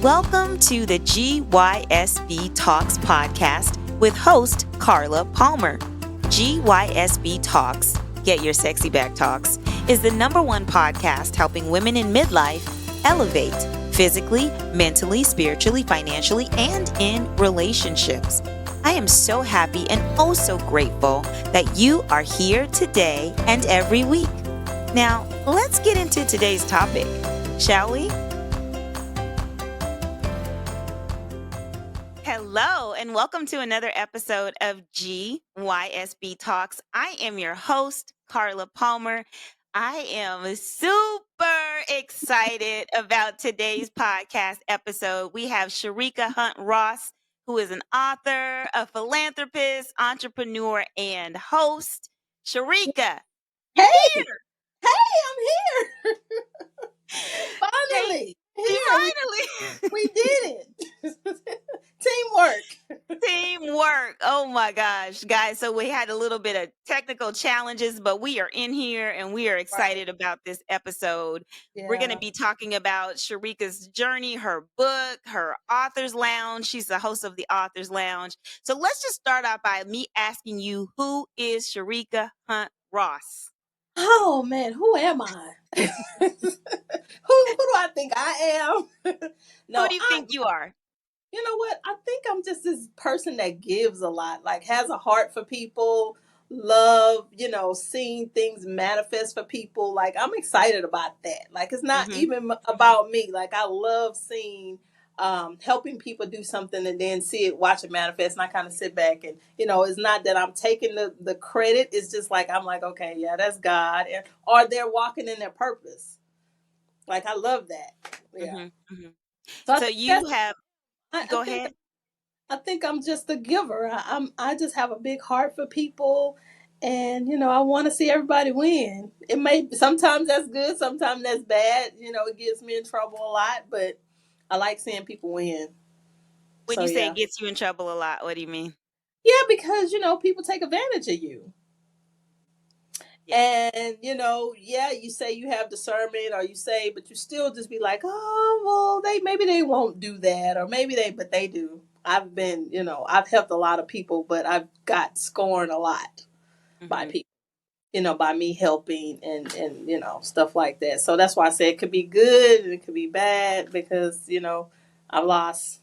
Welcome to the GYSB Talks podcast with host Carla Palmer. GYSB Talks, Get Your Sexy Back Talks, is the #1 podcast helping women in midlife elevate physically, mentally, spiritually, financially, and in relationships. I am so happy and oh so grateful that you are here today and every week. Now, let's get into today's topic, shall we? Hello, and welcome to another episode of GYSB Talks. I am your host, Carla Palmer. I am super excited about today's podcast episode. We have Sherrika Hunt-Ross, who is an author, a philanthropist, entrepreneur, and host. Sherrika, you're Hey, here. I'm here. Thank Finally, you. here we did it. Teamwork. Teamwork. Oh my gosh, guys. So we had a little bit of technical challenges, but we are in here and we are excited about this episode. We're going to Yeah. be talking about Sherrika's journey, her book, her author's lounge. She's the host of the author's lounge. So let's just start out by me asking you, who is Sherrika Hunt-Ross? Oh man, who am I? Who do I think I am? Who No, do you think you are? you know what? I think I'm just this person that gives a lot, like has a heart for people, love, seeing things manifest for people. Like I'm excited about that. Like it's not Mm-hmm. even about me. Like I love seeing helping people do something and then see it, watch it manifest. And I kind of sit back and, it's not that I'm taking the credit. It's just like, I'm like, okay, yeah, that's God. And, or they're walking in their purpose. Like, I love that. Yeah. Mm-hmm. Mm-hmm. So I So think you have, I go think ahead. I'm just a giver. I just have a big heart for people, and I want to see everybody win. It may sometimes that's good, sometimes that's bad. It gets me in trouble a lot, but I like seeing people win. When So you say it yeah, gets you in trouble a lot, what do you mean? yeah, because people take advantage of you. Yeah. And yeah, you say you have discernment, or you say, but you still just be like, oh, well, maybe they won't do that, or but they do. I've been, I've helped a lot of people, but I've got scorned a lot by Mm-hmm. people, by me helping and stuff like that. So that's why I say it could be good and it could be bad, because I've lost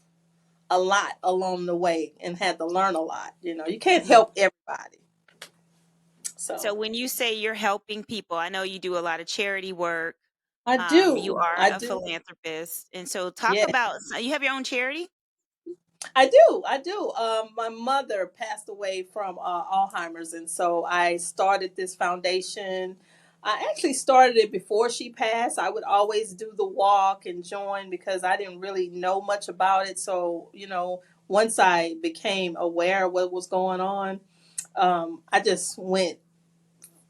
a lot along the way and had to learn a lot. You can't Mm-hmm. help everybody. So So when you say you're helping people, I know you do a lot of charity work. I You do. are I a do. philanthropist. And so talk Yeah. about, so you have your own charity? I do. I do. My mother passed away from Alzheimer's, and so I started this foundation. I actually started it before she passed. I would always do the walk and join because I didn't really know much about it. So, once I became aware of what was going on, I just went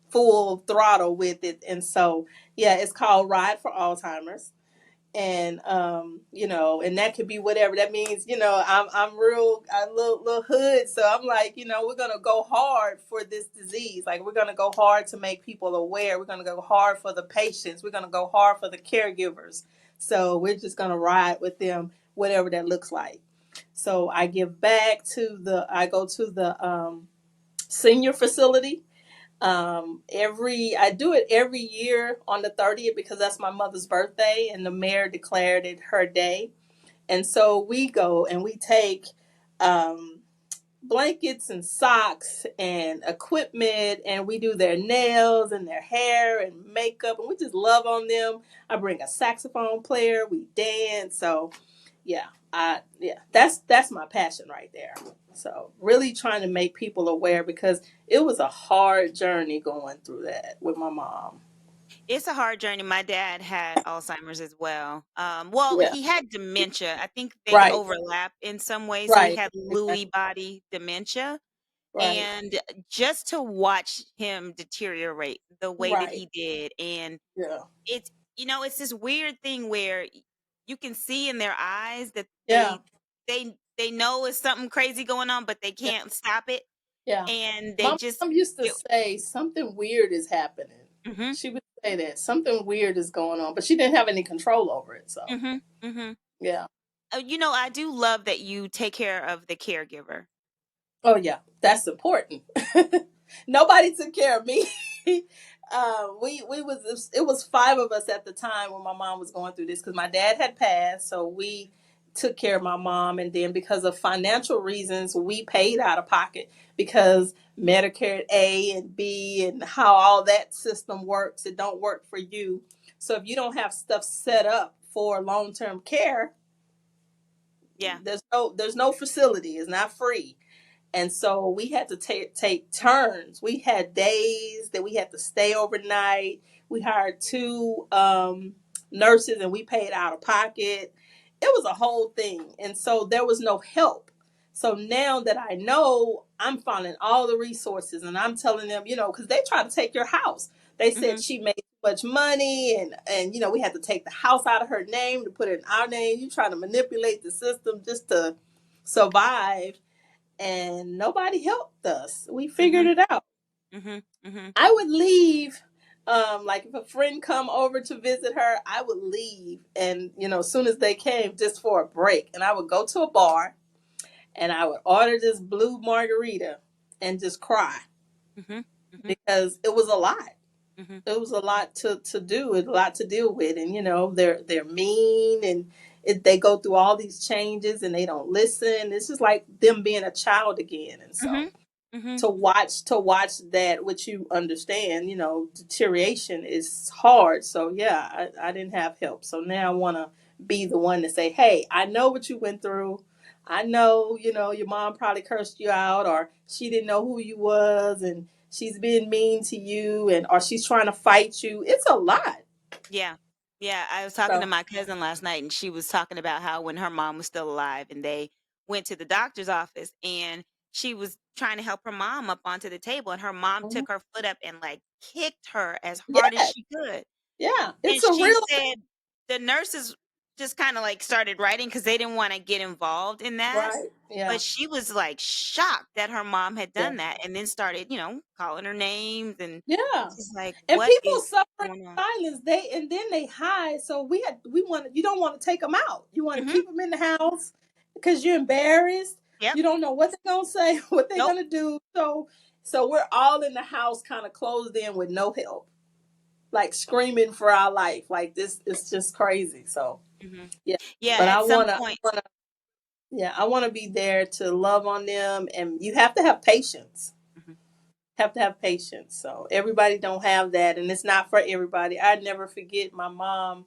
full throttle with it. And so, yeah, it's called Ride for Alzheimer's. And and that could be whatever that means. I'm real, a little hood, so I'm like, we're gonna go hard for this disease. Like, we're gonna go hard to make people aware. We're gonna go hard for the patients. We're gonna go hard for the caregivers. So we're just gonna ride with them, whatever that looks like. So I give back to I go to the senior facility. I do it every year on the 30th because that's my mother's birthday, and the mayor declared it her day. And so we go and we take um, blankets and socks and equipment, and we do their nails and their hair and makeup, and we just love on them. I bring a saxophone player, we dance. So yeah, that's my passion right there. So really trying to make people aware, because it was a hard journey going through that with my mom. It's a hard journey. My dad had Alzheimer's as well. Well, Yeah. he had dementia. I think they Right. overlap in some way. So he Right. had Lewy body dementia. Right. And just to watch him deteriorate the way that Right. he did, and Yeah. it's it's this weird thing where you can see in their eyes that Yeah. they know it's something crazy going on, but they Yeah. can't stop it, Yeah. and they My just mom used to get, say something weird is happening. mm-hmm, She would say that something weird is going on, but she didn't have any control over it. So mm-hmm, mm-hmm. yeah. I do love that you take care of the caregiver. Oh yeah, that's important. Nobody took care of me. We was it was five of us at the time when my mom was going through this because my dad had passed, so we took care of my mom, and then because of financial reasons, we paid out of pocket because Medicare A and B and how all that system works, it don't work for you. So if you don't have stuff set up for long term care, Yeah. there's no facility. It's not free. And so we had to take turns. We had days that we had to stay overnight. We hired two nurses and we paid out of pocket. It was a whole thing. And so there was no help. So now that I know, I'm finding all the resources and I'm telling them, because they tried to take your house. They said Hmm. she made too much money and we had to take the house out of her name to put it in our name. You trying to manipulate the system just to survive, and nobody helped us. We figured Hmm. it out. Hmm. Hmm. I would leave. Like if a friend come over to visit her, I would leave, and as soon as they came, just for a break, and I would go to a bar, and I would order this blue margarita, and just cry Hmm. Hmm. because it was a lot. Hmm. It was a lot to do, a lot to deal with, and they're mean, and they go through all these changes, and they don't listen. It's just like them being a child again, and so Hmm. Hmm. to watch that, which you understand, deterioration is hard. So yeah, I didn't have help, so now I want to be the one to say, hey, I know what you went through. I know, your mom probably cursed you out, or she didn't know who you was, and she's being mean to you, and or she's trying to fight you. It's a lot. Yeah. Yeah. I was talking to So my cousin last night, and she was talking about how when her mom was still alive and they went to the doctor's office, and she was trying to help her mom up onto the table, and her mom mhm. took her foot up and like kicked her as hard as Yeah, she could. yeah, And it's a she real said the nurses just kind of like started writing because they didn't want to get involved in that. right. Yeah, But she was like shocked that her mom had yeah, done that and then started, calling her names. And yeah. she's like, And what people is suffer in going on? silence. And then they hide. So you don't want to take them out. You want to Hmm. keep them in the house because you're embarrassed. Yep. You don't know what they're gonna say, what they're Nope. gonna do. So we're all in the house, kind of closed in with no help, like screaming for our life. Like this, it's just crazy. So Hmm. yeah, Yeah. but At some I point. wanna, yeah, I wanna be there to love on them, and you have to have patience. Mhm. Have to have patience. So everybody don't have that, and it's not for everybody. I never forget my mom.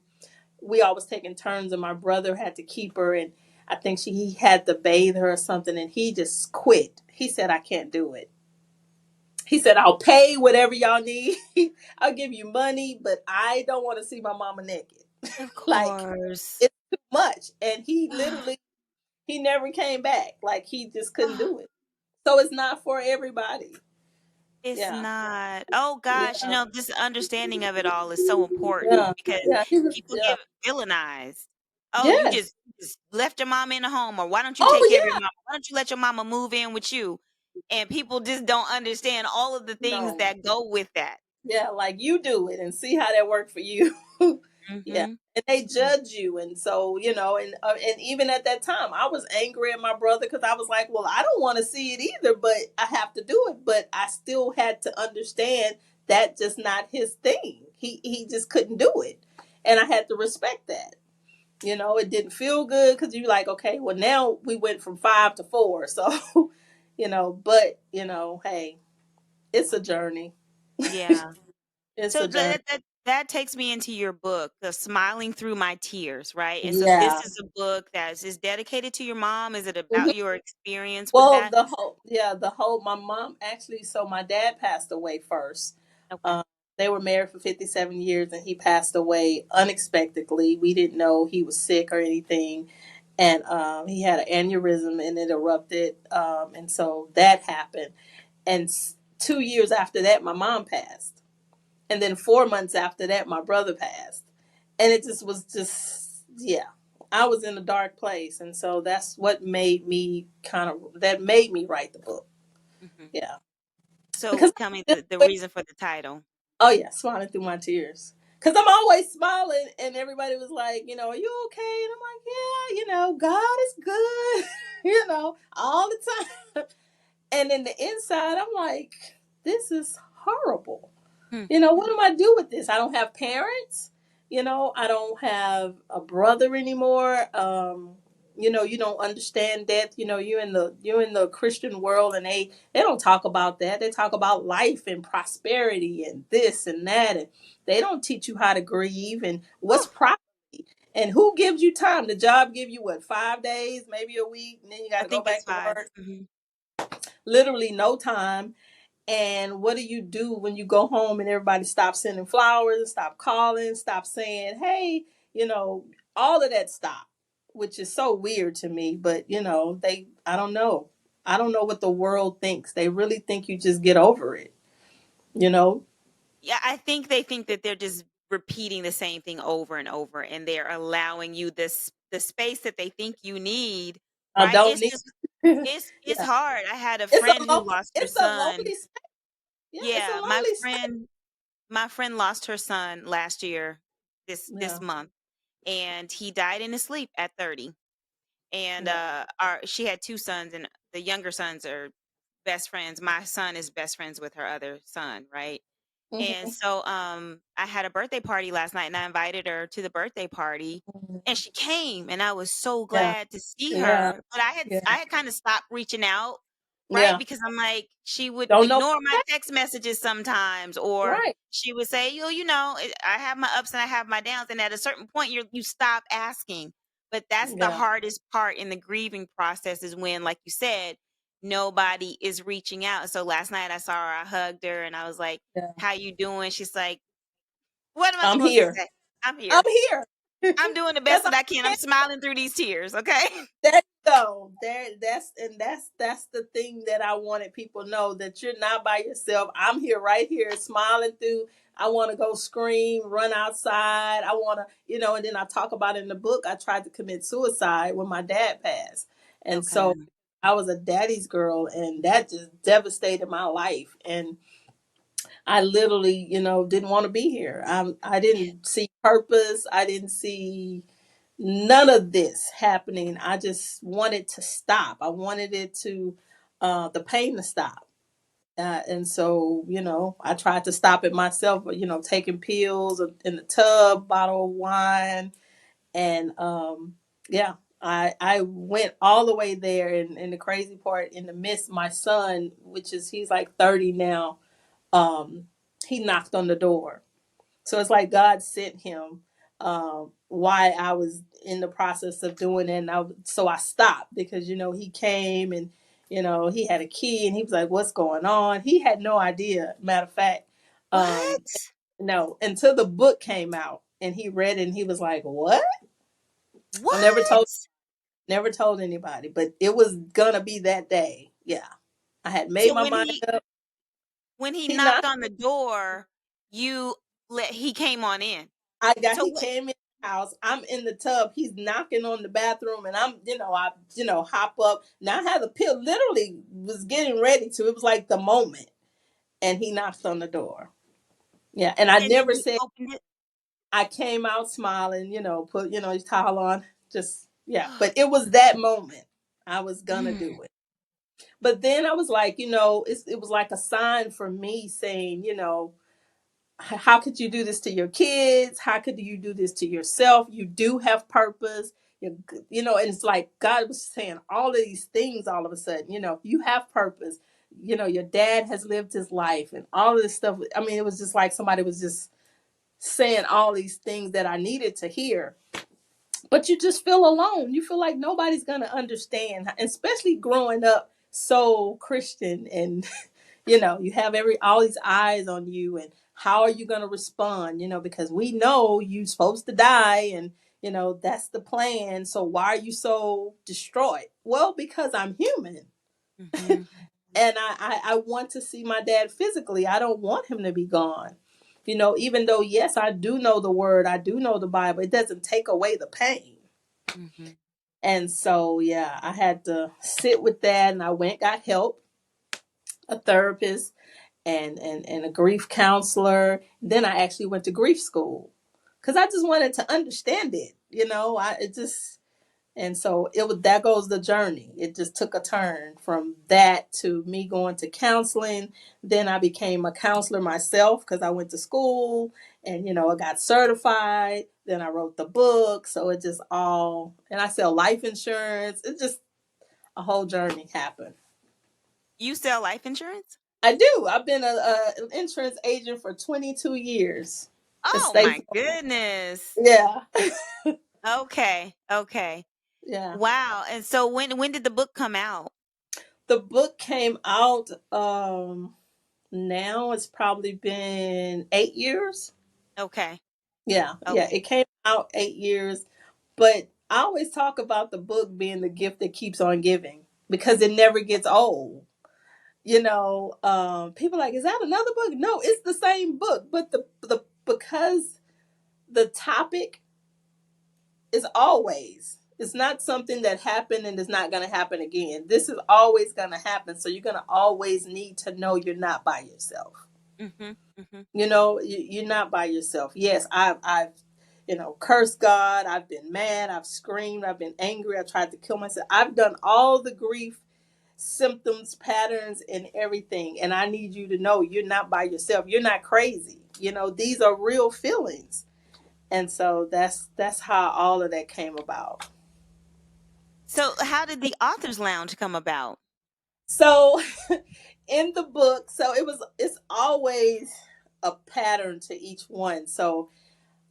We always taking turns, and my brother had to keep her, and I think he had to bathe her or something, and he just quit. He said, "I can't do it." He said, "I'll pay whatever y'all need. I'll give you money, but I don't want to see my mama naked. Of Like course. it's too much." And he never came back. Like he just couldn't do it. So it's not for everybody. It's Yeah, not. Oh gosh, yeah, this understanding of it all is so important yeah, because yeah. He was, people yeah. get villainized. Oh, you Yes. just left your mama in the home, or why don't you take Oh care of your yeah. mama? Why don't you let your mama move in with you? And people just don't understand all of the things No. that go with that. Yeah, like you do it and see how that worked for you. Yeah. Mhm. And they judge you, and so and even at that time, I was angry at my brother because I was like, well, I don't want to see it either, but I have to do it. But I still had to understand that just not his thing. He just couldn't do it, and I had to respect that. It didn't feel good because you're like, okay, well now we went from five to four, so but hey, it's a journey. Yeah. It's So a journey. that takes me into your book, The Smiling Through My Tears, right? And so this Yeah. is a book that is dedicated to your mom. Is it Mhm. about your experience with Well, that? the whole my mom actually, so my dad passed away first. Okay. Um, they were married for 57 years and he passed away unexpectedly. We didn't know he was sick or anything. And he had an aneurysm and it erupted. And so that happened. And 2 years after that, my mom passed. And then 4 months after that, my brother passed. And it just was just, yeah, I was in a dark place. And so that's what made me write the book. Mhm. Yeah. So Because tell me the reason for the title. oh yeah, smiling through my tears. because I'm always smiling, and everybody was like, are you okay? And I'm like, yeah, God is good, all the time. And in the inside, I'm like, this is horrible. Hmm. What am I do with this? I don't have parents. I don't have a brother anymore. You don't understand death. You're in the Christian world, and they don't talk about that. They talk about life and prosperity and this and that, and they don't teach you how to grieve and what's Whew. property and who gives you time. The job give you what, 5 days, maybe a week, and then you got I to go think it's back to 5. work. Hmm. Literally no time. And what do you do when you go home and everybody stops sending flowers, stop calling, stop saying, hey, all of that stop, which is so weird to me. But, I don't know. I don't know what the world thinks. They really think you just get over it, you know? Yeah, I think they think that they're just repeating the same thing over and over, and they're allowing you this the space that they think you need, I right? don't It's need. just it's Yeah. hard. I had a It's a friend who lonely, lost her it's a son. lonely space. Yeah, it's a Yeah, lonely space. my friend lost her son last year, this Yeah. month, and he died in his sleep at 30. And Yeah. our she had 2 sons, and the younger sons are best friends. My son is best friends with her other son, right? And Hmm. so I had a birthday party last night, and I invited her to the birthday party, and she came, and I was so Yeah. glad to see Yeah. her. But I Yeah. had kind of stopped reaching out, right? Yeah. Because I'm like, she would Don't know. ignore my text messages sometimes, or Right. she would say, I have my ups and I have my downs, and at a certain point you stop asking. But that's the Yeah. hardest part in the grieving process, is when, like you said, nobody is reaching out. So last night I saw her, I hugged her, and I was like, Yeah. how you doing? She's like, what am I I'm supposed to here. say? I'm I'm here. here. I'm doing the Because best that I can. I'm smiling through these tears. Okay. there you go. That's the thing that I wanted people to know, that you're not by yourself. I'm here, right here, smiling through. I want to go scream, run outside. I want to, and then I talk about in the book, I tried to commit suicide when my dad passed. And Okay. so I was a daddy's girl, and that just devastated my life. And I literally, didn't want to be here. I didn't see purpose. I didn't see none of this happening. I just wanted to stop. I wanted the pain to stop. And so, I tried to stop it myself, taking pills in the tub, bottle of wine. And yeah, I went all the way there. And the crazy part, in the midst, my son, he's like 30 now, um, he knocked on the door. So it's like God sent him, while I was in the process of doing it. And so I stopped, because, he came, and, he had a key, and he was like, what's going on? He had no idea. Matter of fact, um, What? no, until the book came out and he read it, and he was like, what? I What? never told anybody, but it was gonna be that day. Yeah. I had made So my mind up. when he He knocked knocked. on the door, you he came on in. So He what? came in the house. I'm in the tub. He's knocking on the bathroom, and hop up. Now I had the pill. Literally was getting ready to. It was like the moment, and he knocks on the door. Yeah, and I And then never you said. opened it. I came out smiling. Put his towel on. Just, yeah, but it was that moment. I was gonna Mm, do it. But then I was like, it was like a sign for me saying, how could you do this to your kids? How could you do this to yourself? You do have purpose. And it's like God was saying all of these things all of a sudden. You have purpose. Your dad has lived his life, and all of this stuff. I mean, it was just like somebody was just saying all these things that I needed to hear. But you just feel alone. You feel like nobody's going to understand, especially growing up so Christian, and you have all these eyes on you, and how are you going to respond, because we know you're supposed to die, and that's the plan. So why are you so distraught? Well, because I'm human. mhm, And I want to see my dad physically. I don't want him to be gone. Even though, yes, I do know the word, I do know the Bible, it doesn't take away the pain. mhm. And so, yeah, I had to sit with that, and I went, got help, a therapist, and a grief counselor. Then I actually went to grief school. because I just wanted to understand it. It just, and so it was, that goes the journey. It just took a turn from that to me going to counseling. Then I became a counselor myself because I went to school and, I got certified. Then I wrote the book. So it just all, and I sell life insurance. It just, a whole journey happened. You sell life insurance? I do. I've been an insurance agent for 22 years. Oh Estate. my goodness. Yeah. Okay. Okay. Yeah. Wow. And so when did the book come out? The book came out, now it's probably been 8 years. Okay. Yeah. Yeah. Okay. It came out 8 years. But I always talk about the book being the gift that keeps on giving because it never gets old. People are like, is that another book? No, it's the same book. But the because the topic is always, it's not something that happened and is not going to happen again. This is always going to happen. So you're going to always need to know you're not by yourself. Mhm. Mhm. You're not by yourself. Yes, I've cursed God. I've been mad. I've screamed. I've been angry. I tried to kill myself. I've done all the grief symptoms, patterns, and everything. And I need you to know you're not by yourself. You're not crazy. These are real feelings. And so that's how all of that came about. So how did the Authors Lounge come about? So in the book, so it's always a pattern to each one. So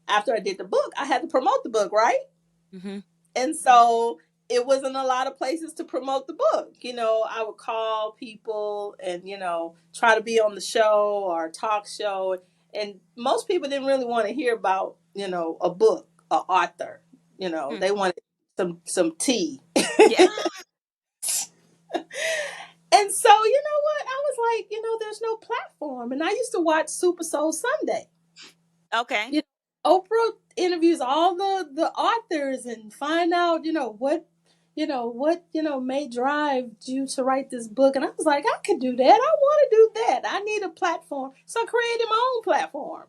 after I did the book, I had to promote the book, right? Mhm. And so it wasn't a lot of places to promote the book. I would call people and, try to be on the show or talk show. And most people didn't really want to hear about, a book, an author. Mm. They wanted some tea. Yeah. And so, you know what? I was like, there's no platform. And I used to watch Super Soul Sunday. Okay. You Oprah interviews all the authors and find out, what may drive you to write this book. And I was like, I could do that. I want to do that. I need a platform. So I created my own platform.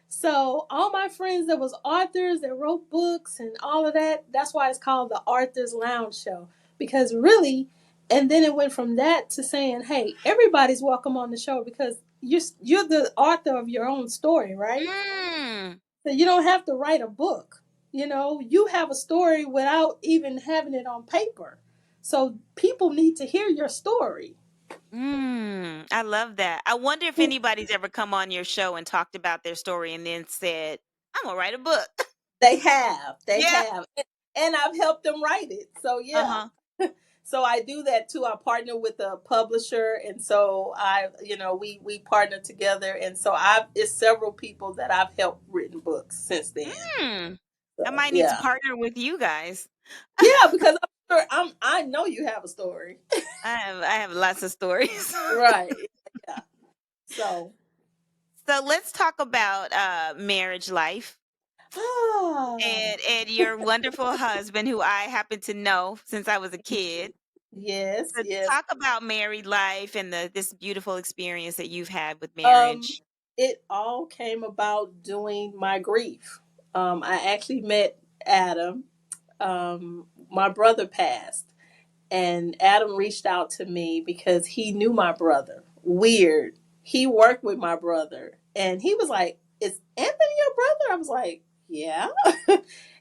So all my friends that was authors that wrote books and all of that, that's why it's called the Authors Lounge Show. Because really, and then it went from that to saying, hey, everybody's welcome on the show because you're the author of your own story, right? Mm. So you don't have to write a book. You have a story without even having it on paper. So people need to hear your story. I love that. I wonder if anybody's ever come on your show and talked about their story and then said, "I'm gonna write a book." They have. They Yeah. have. And I've helped them write it. So yeah. Uh-huh. So I do that too. I partner with a publisher, and so we partner together, and so it's several people that I've helped written books since then. Hmm. I So might need to yeah, partner with you guys. yeah, because I know you have a story, I have lots of stories. right? Yeah. So So let's talk about marriage life ah, and your wonderful husband who I happen to know since I was a kid. yes, So yes. talk about married life and this beautiful experience that you've had with Um, marriage. it all came about doing my grief. I actually met Adam. My brother passed, and Adam reached out to me because he knew my brother. Weird. He worked with my brother, and he was like, "Is Anthony your brother?" I was like, "Yeah."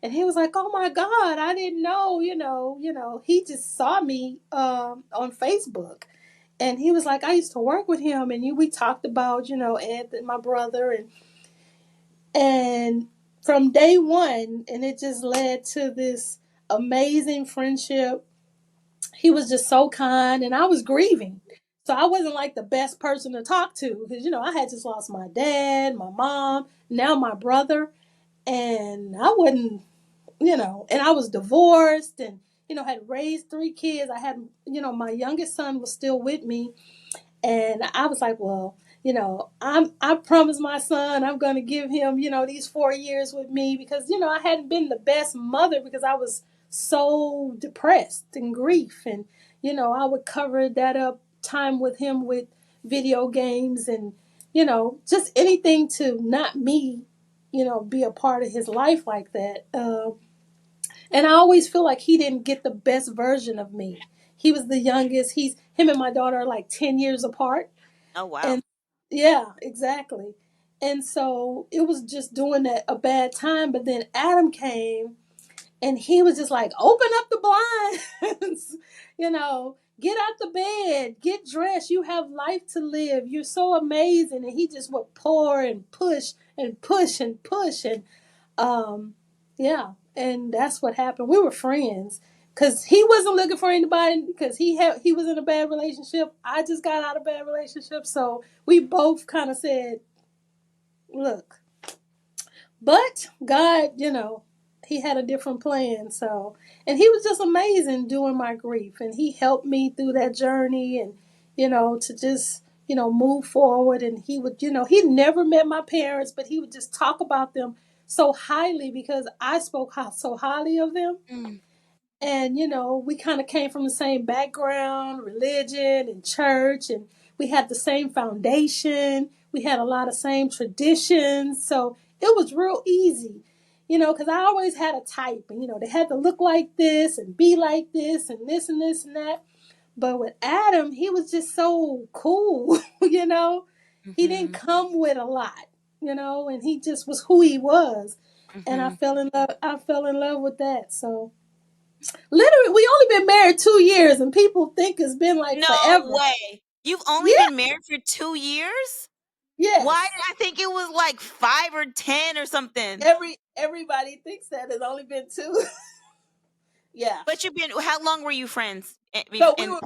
And he was like, "Oh my God, I didn't know." He just saw me on Facebook, and he was like, "I used to work with him, and we talked about Anthony, my brother, and from day one, and it just led to this amazing friendship. He was just so kind, and I was grieving. So I wasn't like the best person to talk to because, I had just lost my dad, my mom, now my brother. And I wasn't, and I was divorced and, had raised 3 kids. I had, my youngest son was still with me. And I was like, well, I promised my son I'm going to give him, these 4 years with me because, I hadn't been the best mother because I was so depressed and grief. And, I would cover that up time with him with video games and, just anything to not me be a part of his life like that. And I always feel like he didn't get the best version of me. He was the youngest. Him and my daughter are like 10 years apart. Oh, wow. And yeah, exactly. And so it was just doing that a bad time. But then Adam came and he was just like, open up the blinds, get out the bed, get dressed. You have life to live. You're so amazing. And he just would pour and push and push and push. And yeah, and that's what happened. We were friends because he wasn't looking for anybody because he was in a bad relationship. I just got out of a bad relationship. So we both kind of said, look, but God, he had a different plan. So, and he was just amazing during my grief. And he helped me through that journey and, to just, move forward. And he would, he never met my parents, but he would just talk about them so highly because I spoke so highly of them. Mm. And, we kind of came from the same background, religion and church, and we had the same foundation. We had a lot of same traditions. So it was real easy, because I always had a type, and, they had to look like this and be like this and this and this and that. But with Adam, he was just so cool, He didn't Mm-hmm. come with a lot, and he just was who he was. And I Mm-hmm. fell in love. I fell in love with that. So literally, we only been married 2 years, and people think it's been like No forever. way. You've only Yeah, been married for 2 years? Why yes. did I think it was like 5 or 10 or something? Everybody thinks that it's only been two. Yeah. But how long were you friends? So we were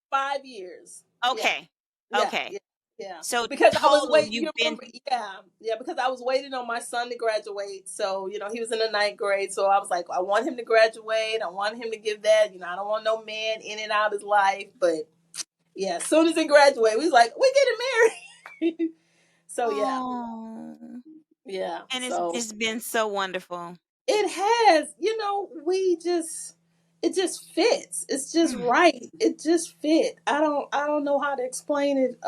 5 years. Yeah, Okay. yeah, Okay. yeah, yeah. So Because I was total, waiting. you've You been. remember? Yeah, yeah. Because I was waiting on my son to graduate. So he was in the ninth grade. So I was like, I want him to graduate. I want him to give that. I don't want no man in and out of his life. But yeah, as soon as he graduated, we was like, we getting married. So yeah, Oh. yeah. And So it's been so wonderful. it has, it just fits. It's just Mm. right. It just fit. I don't know how to explain it.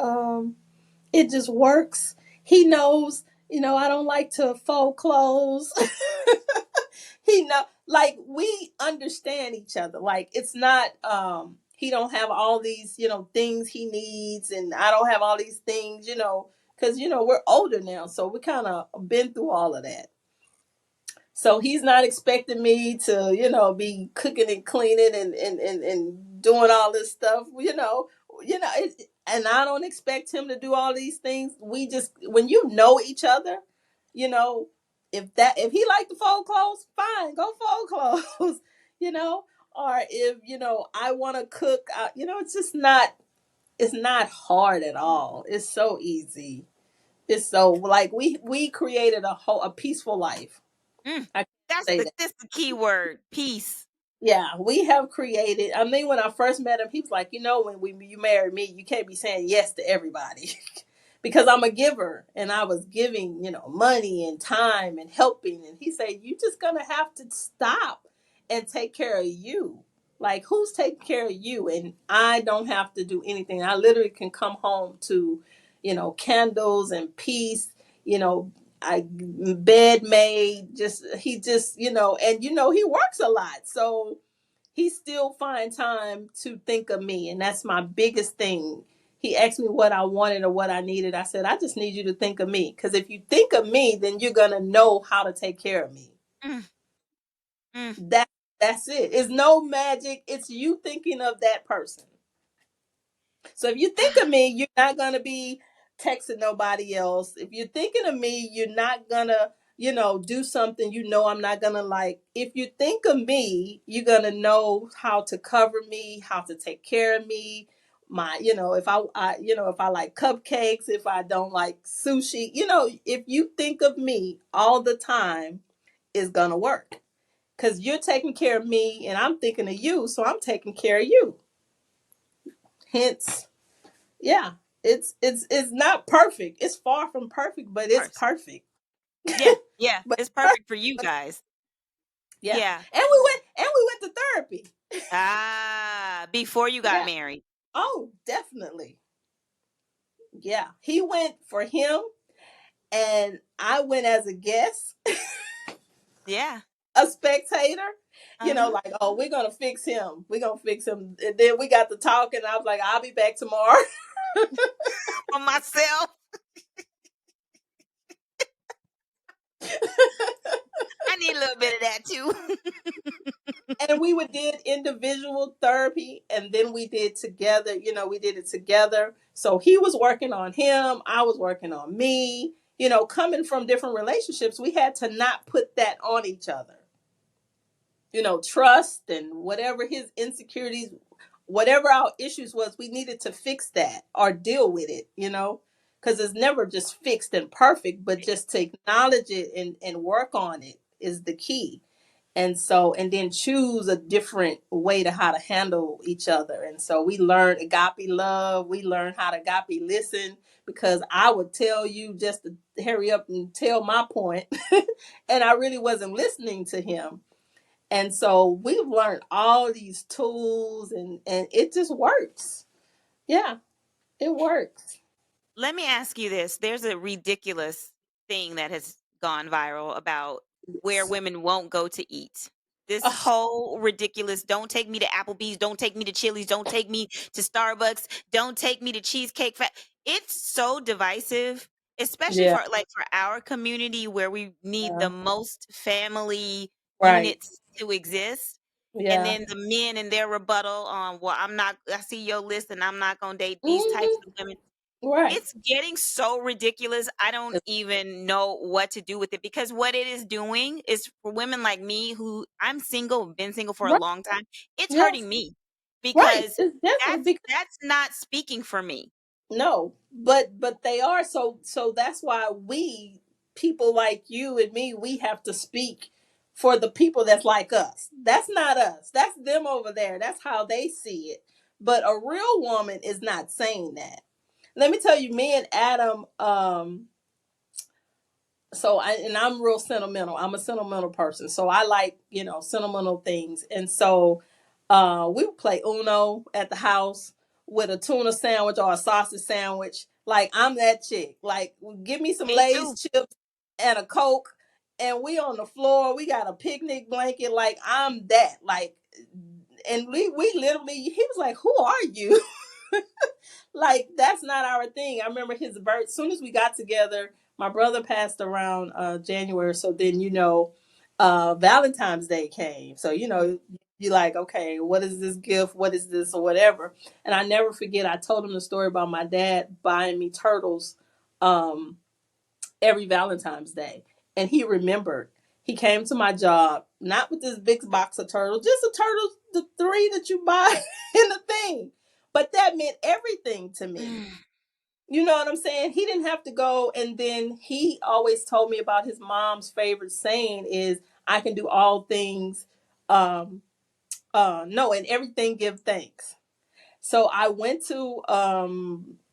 It just works. He knows, I don't like to fold clothes. He know, like, we understand each other. Like, it's not he don't have all these, things he needs, and I don't have all these things, because we're older now, so we kind of been through all of that. So he's not expecting me to, be cooking and cleaning and doing all this stuff, and I don't expect him to do all these things. We just, when you know each other, you know, if he like to fold clothes, fine, go fold clothes, you know, or if, I want to cook, it's just it's not hard at all. It's so easy. It's so, like, we created a peaceful life. Mm. I can That's say the that. that's the key word. Peace. Yeah, we have created. I mean, when I first met him, he was like, when you marry me, you can't be saying yes to everybody, because I'm a giver, and I was giving, money and time and helping. And he said, you just gonna have to stop and take care of you. Like, who's taking care of you? And I don't have to do anything. I literally can come home to, candles and peace. You know, I bed made. He just and he works a lot, so he still find time to think of me, and that's my biggest thing. He asked me what I wanted or what I needed. I said, I just need you to think of me, because if you think of me, then you're gonna know how to take care of me. Mm. Mm. That's it. It's no magic. It's you thinking of that person. So if you think of me, you're not gonna be texting nobody else. If you're thinking of me, you're not gonna, do something I'm not gonna like. If you think of me, you're gonna know how to cover me, how to take care of me. If if I like cupcakes, if I don't like sushi, if you think of me all the time, it's gonna work. Because you're taking care of me and I'm thinking of you, so I'm taking care of you. Hence, yeah, it's not perfect. It's far from perfect, but it's Course. perfect. Yeah. Yeah. But It's perfect for you guys. yeah, Yeah. and we went to therapy. Before you got Yeah. married. Oh, definitely. Yeah, he went for him, and I went as a guest, Yeah. a spectator. Uh-huh. Like, oh, we're gonna fix him. We're gonna fix him. And then we got to talking. I was like, I'll be back tomorrow. For myself. I need a little bit of that too. And we would did individual therapy, and then we did together. We did it together. So he was working on him, I was working on me. Coming from different relationships, we had to not put that on each other. Trust and whatever his insecurities, whatever our issues was, we needed to fix that or deal with it. Because it's never just fixed and perfect, but just to acknowledge it and work on it is the key. And then choose a different way to how to handle each other. And so we learned agape love, we learned how to agape listen, because I would tell you just to hurry up and tell my point and I really wasn't listening to him. And so we've learned all these tools, and it just works. Yeah, it works. Let me ask you this. There's a ridiculous thing that has gone viral about where Yes. women won't go to eat. This Oh, whole ridiculous, don't take me to Applebee's, don't take me to Chili's, don't take me to Starbucks, don't take me to Cheesecake It's so divisive, especially yeah, for our community where we need the yeah, most family right. units to exist. And Yeah. then the men and their rebuttal on, well, I see your list and I'm not going to date these types Hmm. of women. Right. It's getting so ridiculous. I don't even know what to do with it, because what it is doing is for women like me, who I'm single, been single for a Right. long time. It's Yes. hurting me Right. because It's definitely. that's not speaking for me. No, but they are. So that's why we, people like you and me, we have to speak for the people that's like us. That's not us. That's them over there. That's how they see it. But a real woman is not saying that. Let me tell you, me and Adam, I'm real sentimental. I'm a sentimental person. So I like, sentimental things. And so we would play Uno at the house with a tuna sandwich or a sausage sandwich. Like, I'm that chick. Like, give me some Me Lay's too. chips and a Coke, and we on the floor. We got a picnic blanket. Like, I'm that. Like, and we literally, he was like, "Who are you?" Like, that's not our thing. I remember his birth. Soon as we got together, my brother passed around January. So then, Valentine's Day came. So you're like, okay, what is this gift? What is this or whatever? And I never forget. I told him the story about my dad buying me turtles um, every Valentine's Day, and he remembered. He came to my job not with this big box of turtles, just the turtles, the three that you buy in the thing. But that meant everything to me. You know what I'm saying? He didn't have to go. And then he always told me about his mom's favorite saying is, I can do all things. No, and everything give thanks. So I went to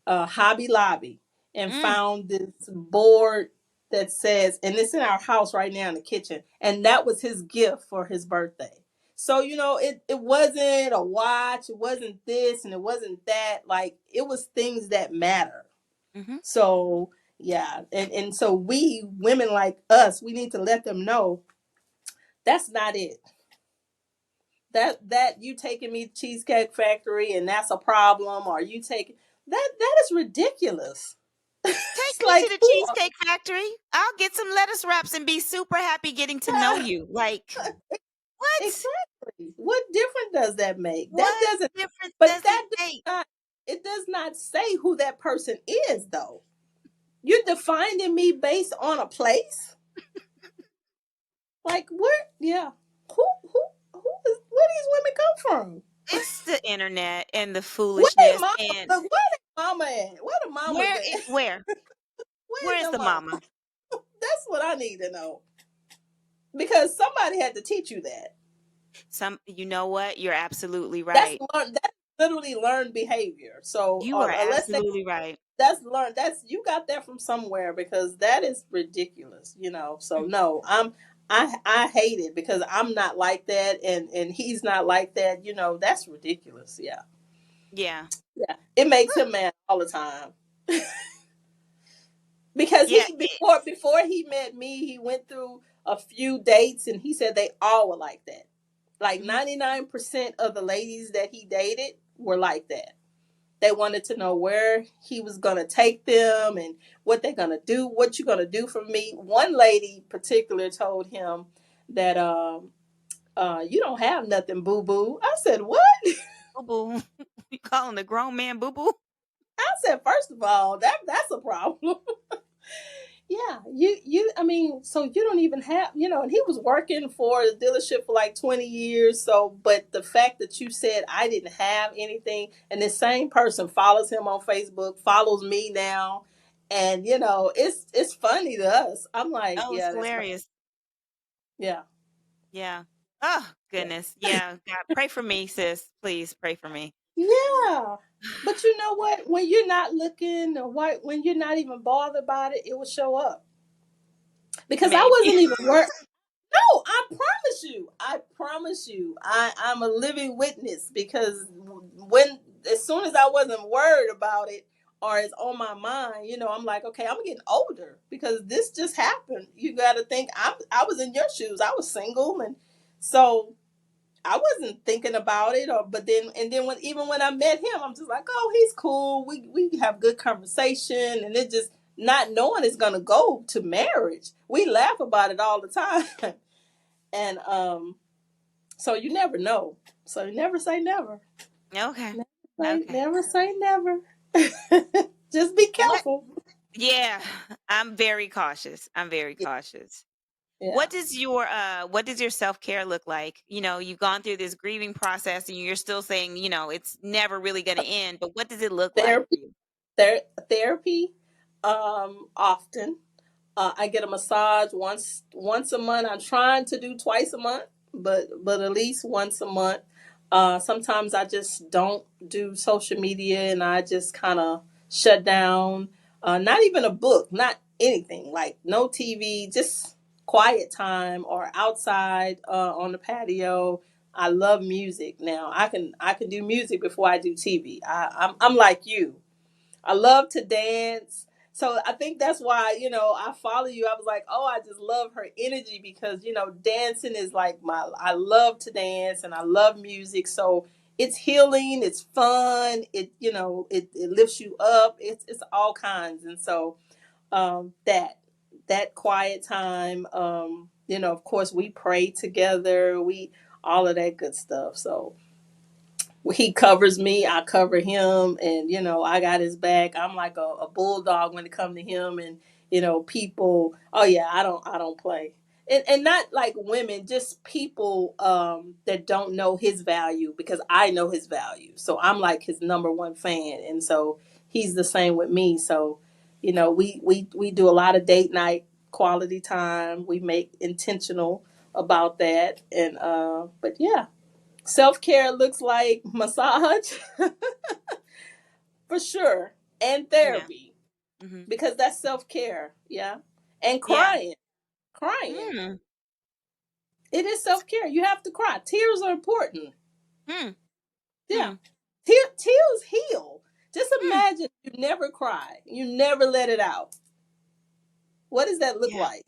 Hobby Lobby and Mm, found this board that says, and it's in our house right now in the kitchen. And that was his gift for his birthday. So, it wasn't a watch, it wasn't this, and it wasn't that. Like, it was things that matter. mm-hmm. So yeah, and so we women like us, we need to let them know that's not it. That you taking me to Cheesecake Factory and that's a problem, or you take that is ridiculous. Take It's me to like, the who Cheesecake Factory. I'll get some lettuce wraps and be super happy getting to know you. Like, what? exactly? What difference does that make? That What doesn't. difference But does it that does make? not. It does not say who that person is, though. You're defining me based on a place. Like, where? Yeah. Who is? Where these women come from? It's the internet and the Where they foolishness. mama? And Look, where they mama at? Where the mamas where at? it where? Where Where's is the the mama? mama? That's what I need to know, because somebody had to teach you that. You know what? You're absolutely That's right. learned. That's literally learned behavior. So You are unless they, absolutely right. that's learned. That's, you got that from somewhere, because that is ridiculous. So no, I hate it, because I'm not like that, and he's not like that. That's ridiculous. Yeah, Yeah. yeah. It makes him mad all the time. because Yeah. he before he met me, he went through a few dates, and he said they all were like that. Like Mhm. 99% of the ladies that he dated were like that. They wanted to know where he was going to take them and what they're going to do, what you're going to do for me. One lady particular told him that you don't have nothing, boo boo. I said, what? Boo boo. You calling a grown man boo boo? I said, first of all, that's a problem. Yeah, I mean, so you don't even have, and he was working for the dealership for like 20 years. So, but the fact that you said I didn't have anything, and this same person follows him on Facebook, follows me now, and it's funny to us. I'm like, Oh, it's yeah, that's not, hilarious. yeah, Yeah. Oh, yeah, goodness. Yeah. God, pray for me, sis. Please pray for me. yeah. But you know what? When you're not looking, or when you're not even bothered about it, it will show up. Because I Maybe. wasn't even worried. No, I promise you. I promise you. I'm a living witness because as soon as I wasn't worried about it or it's on my mind, I'm like, okay, I'm getting older because this just happened. You got to think I was in your shoes. I was single, and so I wasn't thinking about it, but then when I met him, I'm just like, oh, he's cool. We have good conversation, and it just not knowing it's gonna go to marriage. We laugh about it all the time. And so you never know. So you never say never. Okay. Okay. Never say never. Just be What? careful. Yeah. I'm very cautious. I'm very Yeah. cautious. Yeah. What does your self-care look like? You've gone through this grieving process and you're still saying, it's never really going to end, but what does it look like for Therapy. you? Therapy. Often. I get a massage once a month. I'm trying to do twice a month, but at least once a month. Sometimes I just don't do social media and I just kind of shut down. Not even a book, not anything, like no TV, just quiet time or outside on the patio. I love music. Now I can do music before I do TV. I'm like you. I love to dance. So I think that's why, I follow you. I was like, oh, I just love her energy because, dancing is like I love to dance and I love music. So it's healing, it's fun, it lifts you up. It's all kinds. And so that quiet time, of course we pray together, we all of that good stuff. So he covers me, I cover him, and I got his back. I'm like a bulldog when it comes to him, and people. Oh yeah, I don't play, and not like women, just people that don't know his value because I know his value. So I'm like his number one fan, and so he's the same with me. So we do a lot of date night quality time. We make intentional about that, and but yeah, self care looks like massage for sure, and Yeah. therapy Mhm. because that's self care. Yeah, and Yeah. crying. Mm. It is self care. You have to cry. Tears are important. Hmm. Yeah, Hmm. tears heal. Just Hmm. imagine you never cry. You never let it out. What does that look Yeah. like?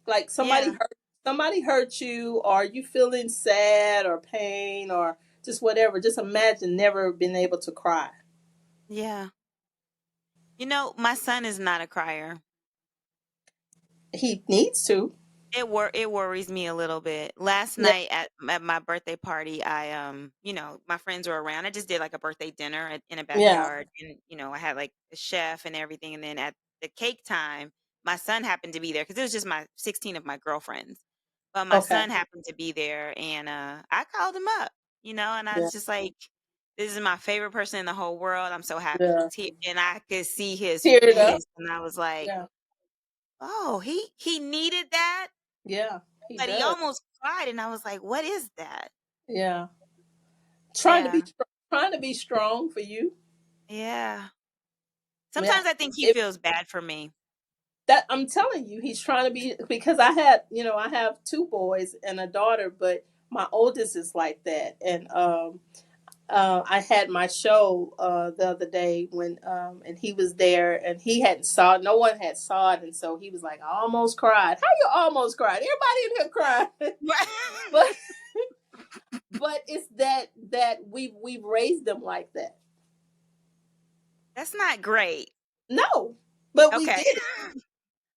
Like Yeah. somebody hurt you, or you feeling sad or pain or just whatever. Just imagine never being able to cry. Yeah. My son is not a crier. He needs to. It worries me a little bit. Last Yeah. night at my birthday party, my friends were around. I just did like a birthday dinner in a Yeah. backyard, and I had like the chef and everything. And then at the cake time, my son happened to be there because it was just my 16 of my girlfriends. But my Okay. son happened to be there, and I called him up, and I Yeah. was just like, "This is my favorite person in the whole world. I'm so happy." Yeah. And I could see his Tear it up. face, and I was like, Yeah. "Oh, he needed that." Yeah. He But he does. almost cried, and I was like, "What is that?" Yeah. Trying to be Yeah, str- trying to be strong for you. yeah. Yeah. Sometimes I think he If feels bad for me. that I'm telling you, he's trying to be because I have two boys and a daughter, but my oldest is like that. And I had my show the other day when and he was there and he hadn't saw it. No one had saw it, and so he was like, "I almost cried." How you almost cried? Everybody in here cried, but but it's that we've raised them like that. That's not great. No, but we Okay. did it.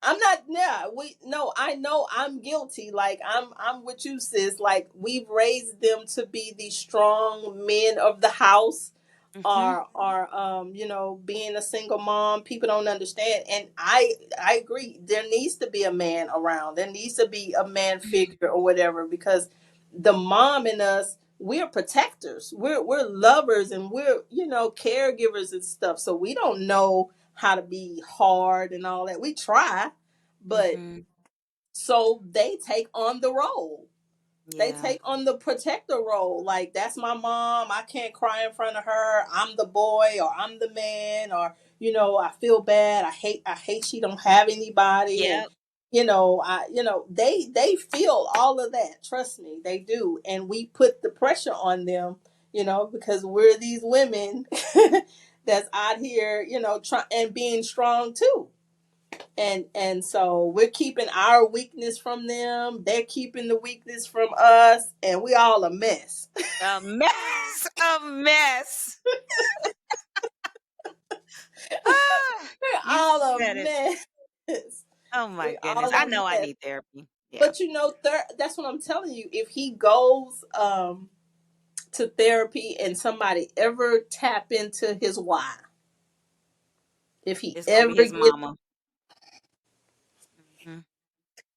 I'm not. Yeah, we no. I know I'm guilty. Like I'm with you, sis. Like we've raised them to be the strong men of the house. Hmm. Being a single mom, people don't understand, and I agree. There needs to be a man around. There needs to be a man figure or whatever, because the mom in us, we're protectors. We're lovers, and we're caregivers and stuff. So we don't know how to be hard and all that. We try, but Hmm. so they take on the role. They Yeah. take on the protector role. Like, that's my mom. I can't cry in front of her. I'm the boy, or I'm the man, or I feel bad. I hate she don't have anybody. And Yep. they feel all of that. Trust me, they do. And we put the pressure on them, because we're these women that's out here, and being strong too. And so we're keeping our weakness from them, they're keeping the weakness from us, and we all a mess. A mess. A mess. Ah, We're you all a said it. mess. Oh my We're goodness. all I a know I mess. need therapy. Yeah. But that's what I'm telling you. If he goes to therapy and somebody ever tap into his why, if he It's gonna ever be his gets mama. Hmm.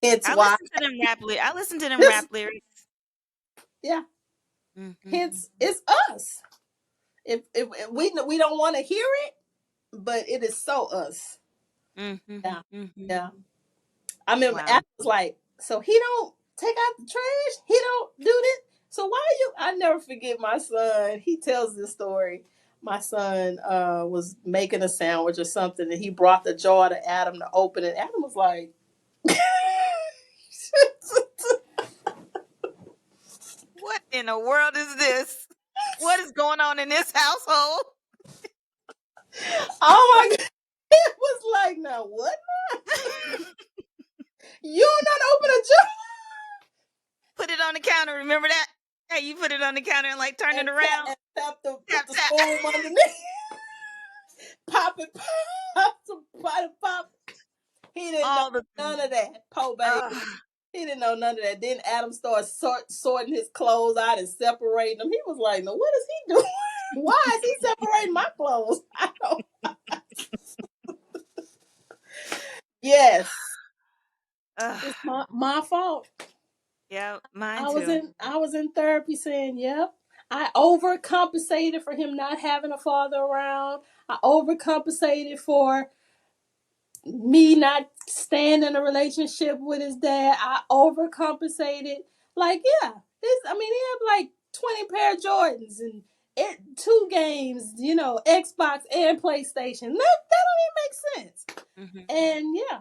his I why, listen to them rap lyrics. I listen to them rap lyrics. yeah, Hmm. hence it's us. If we don't want to hear it, but it is so us. Hmm. Yeah, Hmm. yeah. I remember Wow. Adam was like, "So he don't take out the trash. He don't do this. So why are you?" I never forget my son. He tells this story. My son was making a sandwich or something, and he brought the jar to Adam to open it. Adam was like, What in the world is this? What is going on in this household? "Oh my god!" It was like, "Now what? You don't know to open a jar Put it on the counter. Remember that? Hey, you put it on the counter and like turn it and around. put Tap the tap. spoon underneath, pop it, pop." He didn't know All the. none of that, po baby. Ugh. He didn't know none of that. Then Adam started sorting his clothes out and separating them. He was like, "No, what is he doing? Why is he separating my clothes?" I don't. Yes, it's Ugh. my fault. Yeah, mine I was too. in I was in therapy saying, "Yep, I overcompensated for him not having a father around. I overcompensated for me not staying in a relationship with his dad. I overcompensated. Like, yeah, he had like 20 pair of Jordans and two games, Xbox and PlayStation. That don't even make sense. Hmm. And yeah,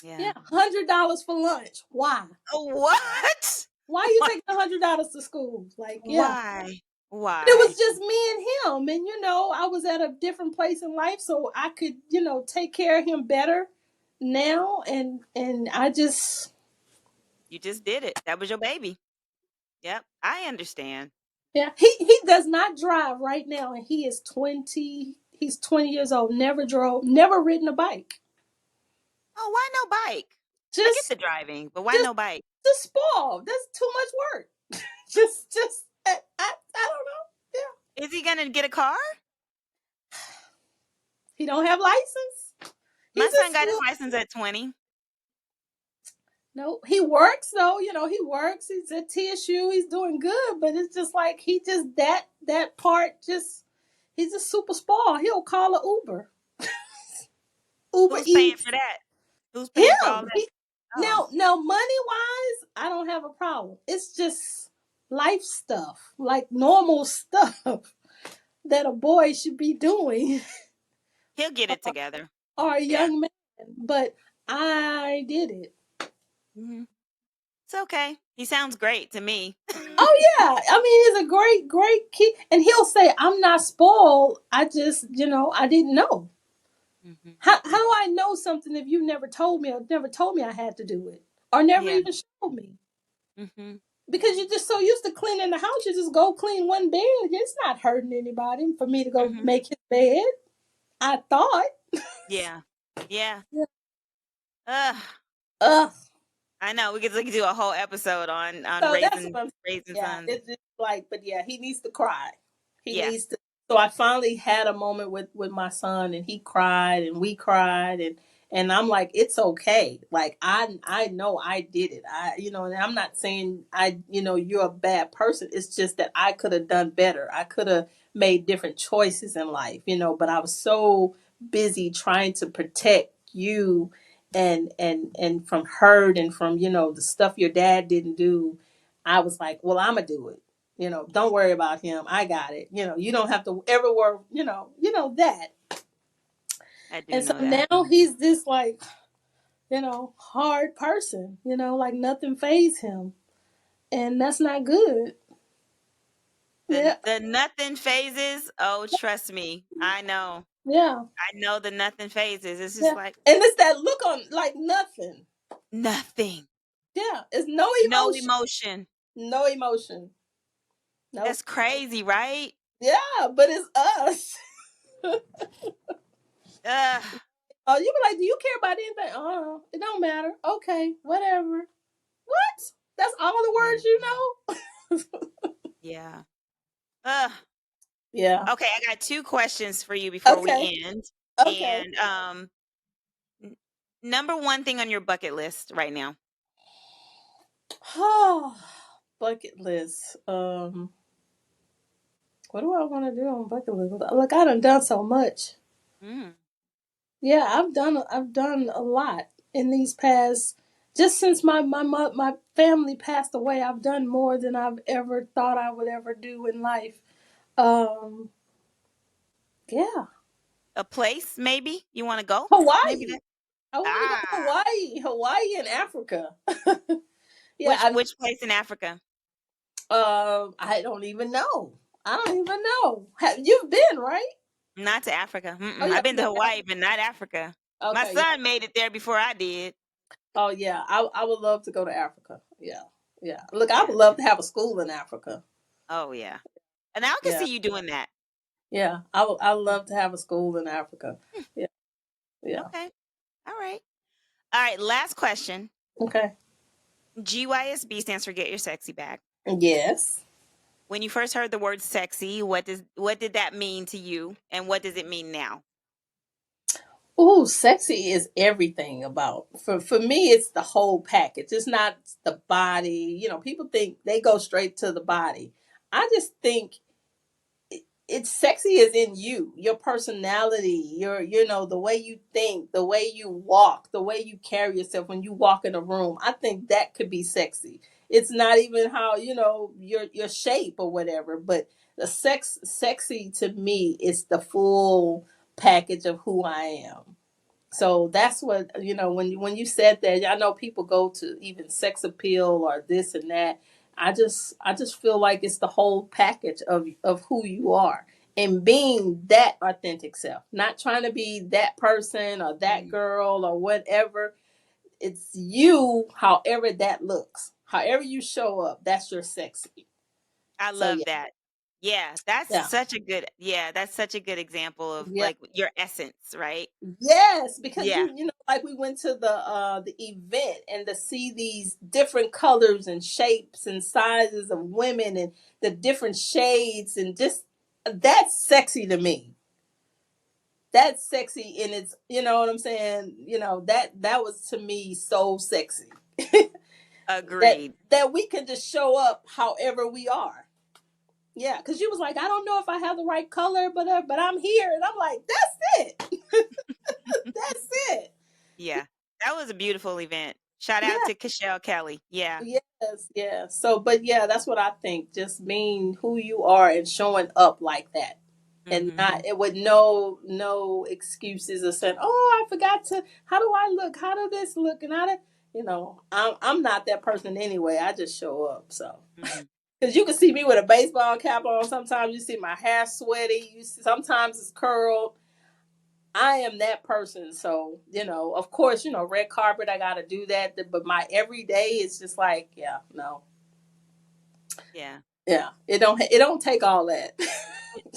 Yeah. yeah, $100 for lunch. Why? Oh, what? Why you taking $100 to school? Like, yeah. Why? It Why? was just me and him. And, I was at a different place in life, so I could, take care of him better now. And I just, You just did it. That was your baby. Yep. I understand. yeah, he does not drive right now. And he's 20 years old, never drove, never ridden a bike. Oh, why no bike? I get Just, the driving, but why just, no bike? just spoiled. That's too much work. I don't know. Yeah. Is he gonna get a car? He don't have license. My He's in son got his school. license at 20. No, he works though. He works. He's at TSU. He's doing good, but it's just like he just that part just he's just super spoiled. He'll call a Uber, Uber Who's paying Eats. for that? Who's paying for all Him. that? He Oh, now money wise, I don't have a problem. It's just life stuff, like normal stuff that a boy should be doing he'll get it together. or a Yeah. young man. But I did it. Hmm. It's okay. He sounds great to me. Oh yeah, I mean, it's a great key, and he'll say, "I'm not spoiled. I just, I didn't know." Mhm. How do Mhm. I know something if you never told me, or never told me I had to do it, or never Yeah. even showed me? Mhm. Because you're just so used to cleaning the house, you just go clean one bed. It's not hurting anybody for me to go Mhm. make his bed. I thought. Yeah. Yeah. Yeah. Ugh. Ugh. I know we could do a whole episode on So that's raising what I'm raising yeah, sons. it's just like, but yeah, he needs to cry. He Yeah. needs to. So I finally had a moment with my son, and he cried, and we cried, and I'm like, it's okay. Like I know I did it. And I'm not saying you're a bad person. It's just that I could have done better. I could have made different choices in life, but I was so busy trying to protect you and from hurt and from the stuff your dad didn't do. I was like, well, I'm gonna do it. Don't worry about him. I got it. You don't have to ever worry. That. I do And so know that. now he's this like hard person. Like nothing phased him, and that's not good. The Yeah, the nothing phases. Oh, trust me. I know. yeah, I know the nothing phases. It's just yeah. like And it's that look on like nothing. nothing. Yeah, it's no No emotion. emotion. No emotion. That's Nope. crazy, right? Yeah, but it's us. Ugh. Oh, you be like, do you care about anything? It don't matter. Okay, whatever. What? That's all the Yeah. words you know? Yeah. Ugh. Yeah. Okay, I got two questions for you before Okay. we end. Okay. And n- number one thing on your bucket list right now. Oh, bucket list. What do I want to do on bucket list? Look, I done so much. Mm. Yeah, I've done a lot in these past. Just since my family passed away, I've done more than I've ever thought I would ever do in life. Um, yeah, A place, maybe you want to go? Maybe Hawaii. that. I want to go to Ah, Hawaii and Africa. Yeah, which place in Africa? I don't even know. I don't even know. You've been, right? Not to Africa. Oh, Mm-mm. you I've been haven't to been to Hawaii, Africa. but not Africa. My Okay, yeah. son made it there before I did. Oh, yeah. I would love to go to Africa. Yeah, yeah. Look, I Yeah. would love to have a school in Africa. Oh yeah. And I can Yeah, see you doing that. yeah. I would love to have a school in Africa. Hmm. Yeah, yeah. Okay. All right. All right. Last question. Okay. GYSB stands for Get Your Sexy Back. Yes. When you first heard the word sexy, what did that mean to you, and what does it mean now? Ooh, sexy is everything about for me. It's the whole package. It's not the body. People think they go straight to the body. I just think it's sexy is in you, your personality, the way you think, the way you walk, the way you carry yourself when you walk in a room. I think that could be sexy. It's not even how your shape or whatever, but the sexy to me is the full package of who I am. So that's what when you said that. I know people go to even sex appeal or this and that. I just feel like it's the whole package of who you are and being that authentic self, not trying to be that person or that Mm, girl or whatever. It's you, however that looks, however you show up. That's your sexy. I So love yeah, that. Yeah, that's yeah. such a good. Yeah, that's such a good example of Yeah. like your essence, right? Yes, because Yeah. like we went to the event and to see these different colors and shapes and sizes of women and the different shades and just that's sexy to me. That's sexy and it's what I'm saying, that was to me so sexy. that Agreed. that we can just show up however we are. Yeah, because you was like, I don't know if I have the right color, but I'm here, and I'm like, that's it. That's it. Yeah, that was a beautiful event. Shout out Yeah. to Cashel Kelly. Yeah. Yes, yeah. So, but yeah, that's what I think. Just being who you are and showing up like that, and Hmm. not it with no excuses of saying, "Oh, I forgot to. How do I look? How do this look?" And I'm not that person anyway. I just show up. So, Hmm. Because you can see me with a baseball cap on. Sometimes you see my hair sweaty. Sometimes it's curled. I am that person. So, of course, red carpet, I got to do that. But my everyday is just like, yeah, no. Yeah. Yeah. It don't take all that.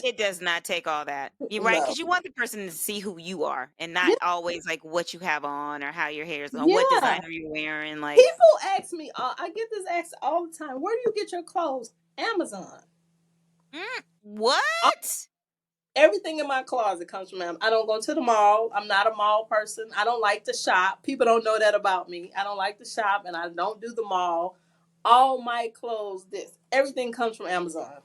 It does not take all that. You're right, No. because you want the person to see who you are and not Yeah. always like what you have on or how your hair is on, what Yeah. designer you're wearing. Like, People ask me, I get this asked all the time, where do you get your clothes? Amazon. what? Everything in my closet comes from Amazon. I don't go to the mall. I'm not a mall person. I don't like to shop. People don't know that about me. I don't like to shop, and I don't do the mall. All my clothes, everything comes from Amazon.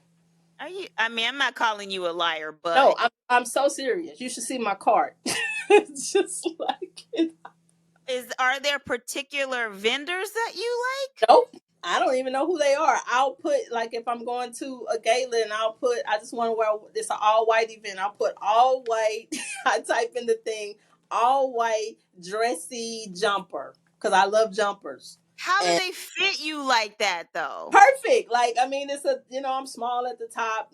Are you? I mean, I'm not calling you a liar, No, but I'm so serious. You should see my cart. It's just like are there particular vendors that you like? nope. I don't even know who they are. I'll put like if I'm going to a gala and I just want to wear this an all white event. I'll put all white. I type in the thing all white dressy jumper because I love jumpers. How do And they fit you like that though? perfect. Like I mean, it's I'm small at the top,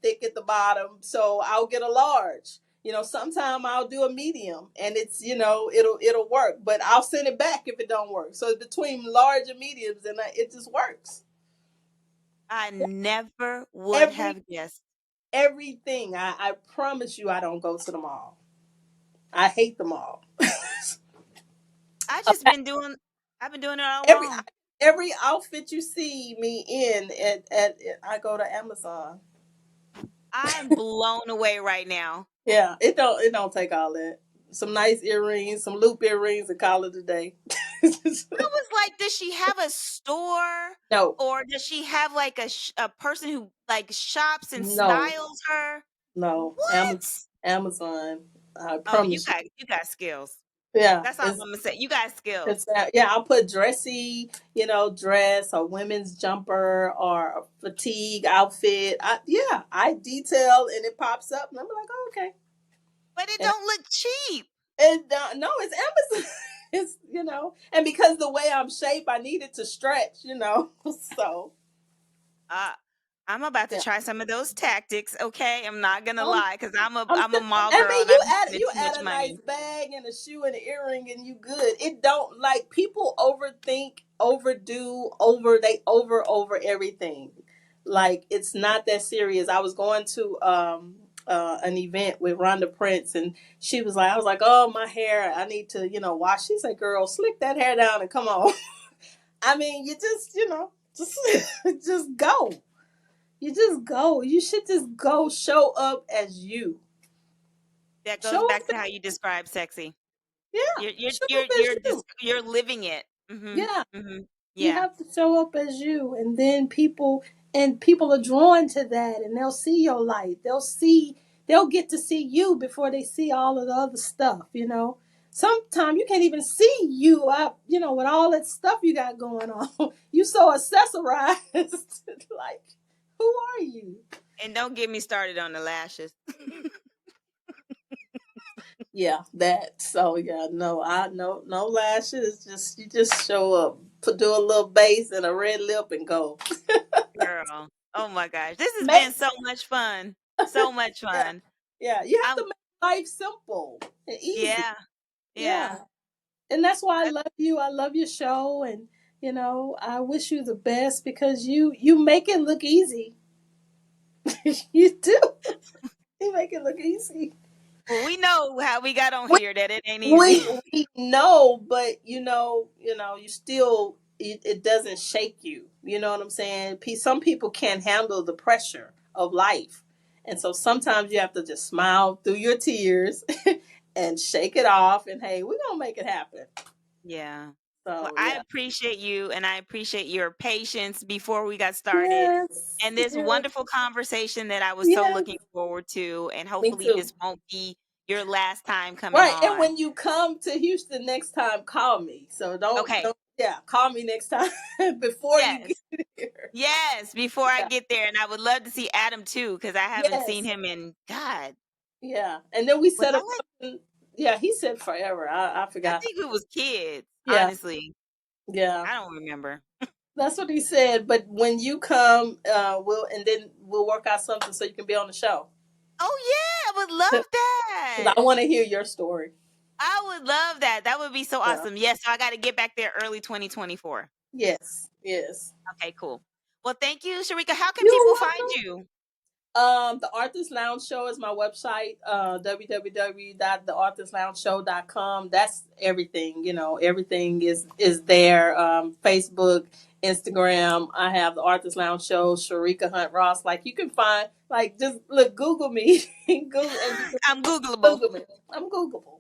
thick at the bottom, so I'll get a large. Sometime I'll do a medium, and it's it'll work, but I'll send it back if it don't work. So between large and mediums, and it just works. I never would Every have guessed. everything. I promise you, I don't go to the mall. I hate the mall. I just been doing. I've been doing it all every wrong. every outfit you see me in, at I go to Amazon. I'm blown away right now. Yeah, it don't take all that. Some nice earrings, some loop earrings, and call it a day. I was like, does she have a store, No, or does she have like a person who like shops and no, styles her? no. What? Amazon. I Oh, promise you. you got skills. Yeah, That's all I'm gonna say. You got skills. yeah. I'll put dressy, dress or women's jumper or a fatigue outfit. I detail and it pops up, and I'm like, oh, okay. But it And don't look cheap. no, it's Amazon. It's and because the way I'm shaped, I need it to stretch. So Uh, I'm about to yeah. try some of those tactics. Okay, I'm not gonna Um, lie, because I'm a I mall girl mean, and I be spending you too add much a nice money. bag and a shoe and an earring, and you good. It don't like people overthink, overdo, over everything. Like it's not that serious. I was going to an event with Rhonda Prince, and she was like, I was like, oh, my hair, I need to wash. She said, girl, slick that hair down and come on. I mean, you just just just go. You just go. You should just go. Show up as you. That goes Show back up. to how you describe sexy. Yeah, show up as you. You're living it. Yeah, you Yeah. have to show up as you, and then people are drawn to that, and they'll see your light. They'll get to see you before they see all of the other stuff. Sometimes you can't even see you up. With all that stuff you got going on, you so accessorized. Like, who are you? And don't get me started on the lashes. Yeah, that. So yeah, no, I no lashes. Just you just show up, do a little base and a red lip and go. Girl. Oh my gosh. This has been Make so much fun. So much yeah, fun. yeah. You have I'm to make life simple and easy. yeah. Yeah, Yeah. and that's why I That- love you. I love your show, and I wish you the best because you make it look easy. You do. You make it look easy. Well, we know how we got on We here that it ain't easy. we know, but you still it doesn't shake you. You know what I'm saying? Some people can't handle the pressure of life, and so sometimes you have to just smile through your tears and shake it off. And hey, we're gonna make it happen. Yeah. Well, So I yeah, appreciate you and I appreciate your patience before we got started yes, and this yes, wonderful conversation that I was so yes. looking forward to. And Me hopefully, too. this won't be your last time coming Right, and on. when you come to Houston next time, call me. So Okay. don't yeah, call me next time before you get Yes. here. Yes. Before I Yeah. get there. And I would love to see Adam too, because I haven't seen Yes. him in God. Yeah, and then we Was set I up like, something. Yeah, he said forever. I I forgot. think it was kids, Yeah, honestly. yeah, I don't remember. That's what he said. But when you come, we'll work out something so you can be on the show. Oh yeah, I would love Because that. I want to hear your story. I would love that. That would be so Yeah. awesome. Yes, so I got to get back there early 2024. Yes. Yes. Okay, cool. Well, thank you, Sherrika. How can You're people find welcome. you? The Arthur's Lounge Show is my website, www.thearthursloungeshow.com. That's everything, everything is there. Facebook, Instagram. I have the Arthur's Lounge Show, Sherrika Hunt-Ross. Like you can find, like just look, Google me, Google, and you can I'm Googleable. Google me. I'm Googleable.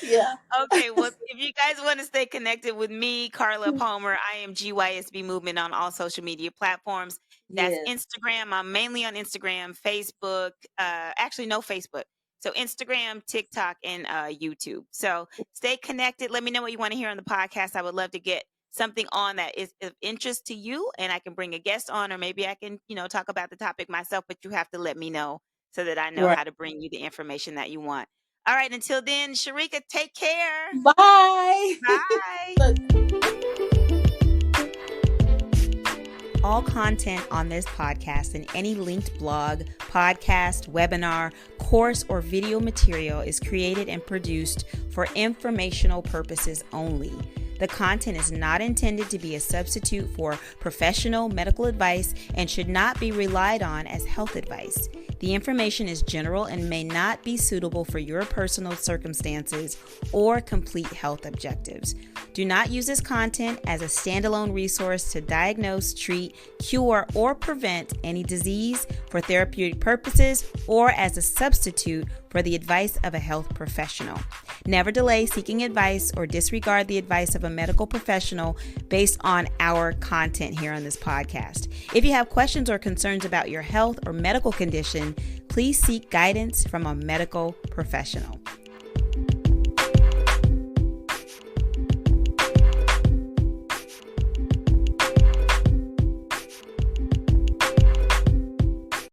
Yeah. Okay, well, if you guys want to stay connected with me, Carla Palmer, I am GYSB Movement on all social media platforms. That's Yes. Instagram. I'm mainly on Instagram, Facebook. Actually, no Facebook. So Instagram, TikTok, and YouTube. So stay connected. Let me know what you want to hear on the podcast. I would love to get something on that is of interest to you, and I can bring a guest on, or maybe I can, talk about the topic myself. But you have to let me know so that I know Right. how to bring you the information that you want. All right, until then, Sherrika, take care. Bye. Bye. All content on this podcast and any linked blog, podcast, webinar, course, or video material is created and produced for informational purposes only. The content is not intended to be a substitute for professional medical advice and should not be relied on as health advice. The information is general and may not be suitable for your personal circumstances or complete health objectives. Do not use this content as a standalone resource to diagnose, treat, cure, or prevent any disease for therapeutic purposes or as a substitute for the advice of a health professional. Never delay seeking advice or disregard the advice of a medical professional based on our content here on this podcast. If you have questions or concerns about your health or medical condition, please seek guidance from a medical professional.